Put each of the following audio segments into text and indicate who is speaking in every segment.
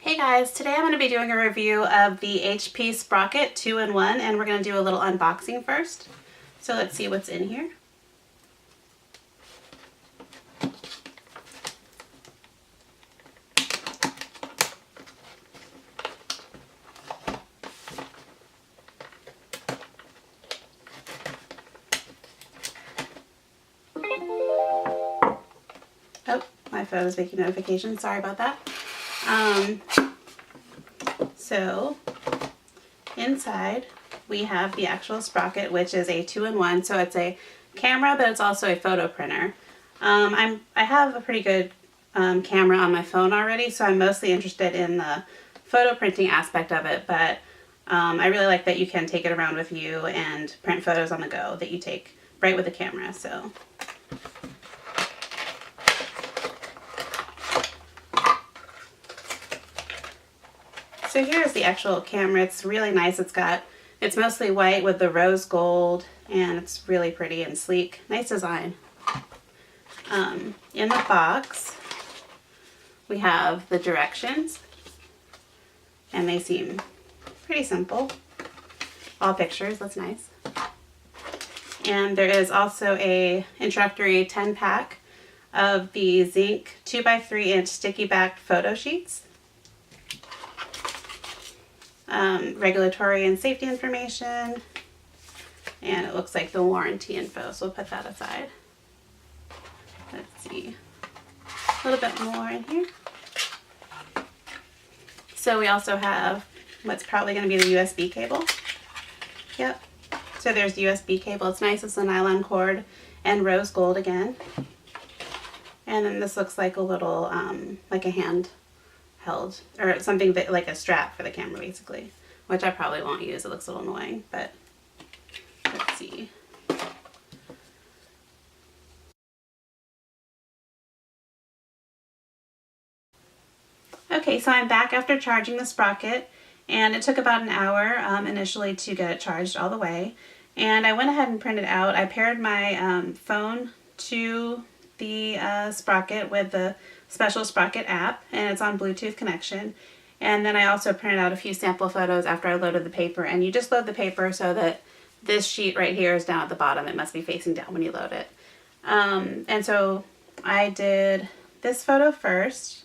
Speaker 1: Hey guys, today I'm going to be doing a review of the HP Sprocket 2-in-1 and we're going to do a little unboxing first. So let's see what's in here. Oh, my phone is making notifications. Sorry about that. So inside we have the actual Sprocket, which is a 2-in-1. So it's a camera, but it's also a photo printer. I have a pretty good camera on my phone already, so I'm mostly interested in the photo printing aspect of it, but I really like that you can take it around with you and print photos on the go that you take right with the camera. So here's the actual camera. It's really nice. It's mostly white with the rose gold, and it's really pretty and sleek. Nice design. In the box, we have the directions, and they seem pretty simple. All pictures, that's nice. And there is also a introductory 10-pack of the zinc 2x3-inch sticky backed photo sheets. Regulatory and safety information, and it looks like the warranty info, so we'll put that aside. Let's see, a little bit more in here. So we also have what's probably going to be the USB cable. Yep, so there's the USB cable. It's nice, it's a nylon cord and rose gold again. And then this looks like a little, like a hand held, or something that, like a strap for the camera basically, which I probably won't use. It looks a little annoying, but let's see. Okay, so I'm back after charging the Sprocket, and it took about an hour initially to get it charged all the way, and I went ahead and printed out. I paired my phone to the Sprocket with the special Sprocket app, and it's on Bluetooth connection. And then I also printed out a few sample photos after I loaded the paper, and you just load the paper so that this sheet right here is down at the bottom. It must be facing down when you load it. And so I did this photo first,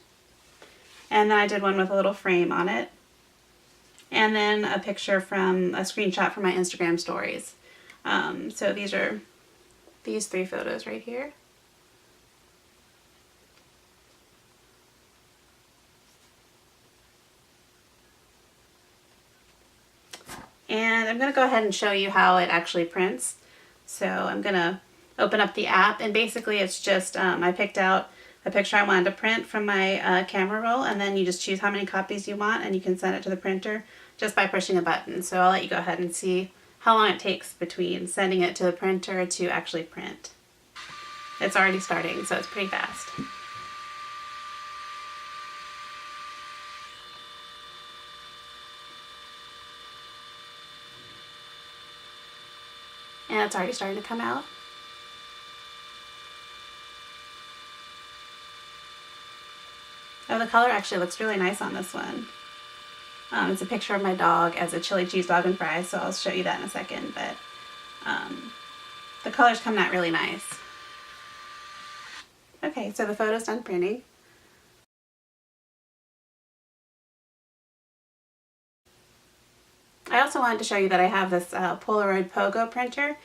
Speaker 1: and then I did one with a little frame on it, and then a picture from a screenshot from my Instagram stories. So these are these three photos right here. And I'm going to go ahead and show you how it actually prints. So I'm going to open up the app, and basically it's just, I picked out a picture I wanted to print from my camera roll, and then you just choose how many copies you want, and you can send it to the printer just by pushing a button. So I'll let you go ahead and see how long it takes between sending it to the printer to actually print. It's already starting, so it's pretty fast. And it's already starting to come out. Oh, the color actually looks really nice on this one. It's a picture of my dog as a chili cheese dog and fries, so I'll show you that in a second, but the color's coming out really nice. Okay, so the photo's done printing. I also wanted to show you that I have this Polaroid POGO printer,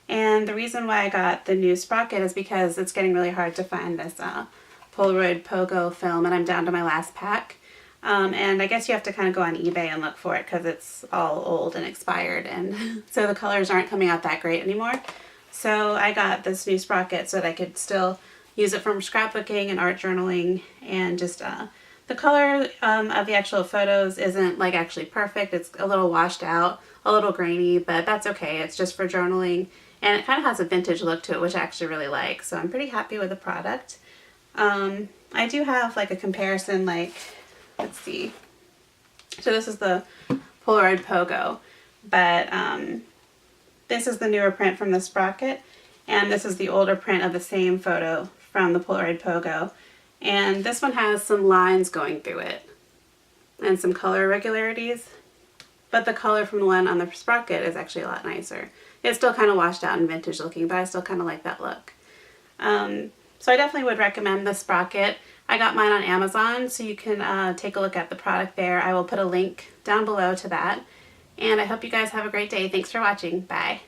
Speaker 1: and the reason why I got the new Sprocket is because it's getting really hard to find this Polaroid POGO film, and I'm down to my last pack. And I guess you have to kind of go on eBay and look for it because it's all old and expired, and so the colors aren't coming out that great anymore. So I got this new Sprocket so that I could still use it for scrapbooking and art journaling, and just the color of the actual photos isn't like actually perfect. It's a little washed out, a little grainy, but that's okay. It's just for journaling, and it kind of has a vintage look to it, which I actually really like. So I'm pretty happy with the product. I do have like a comparison, like, let's see. So this is the Polaroid POGO, but this is the newer print from the Sprocket, and this is the older print of the same photo from the Polaroid POGO. And this one has some lines going through it. and some color irregularities. But the color from the one on the Sprocket is actually a lot nicer. It's still kind of washed out and vintage looking, but I still kind of like that look. So I definitely would recommend the Sprocket. I got mine on Amazon, so you can take a look at the product there. I will put a link down below to that. And I hope you guys have a great day. Thanks for watching. Bye.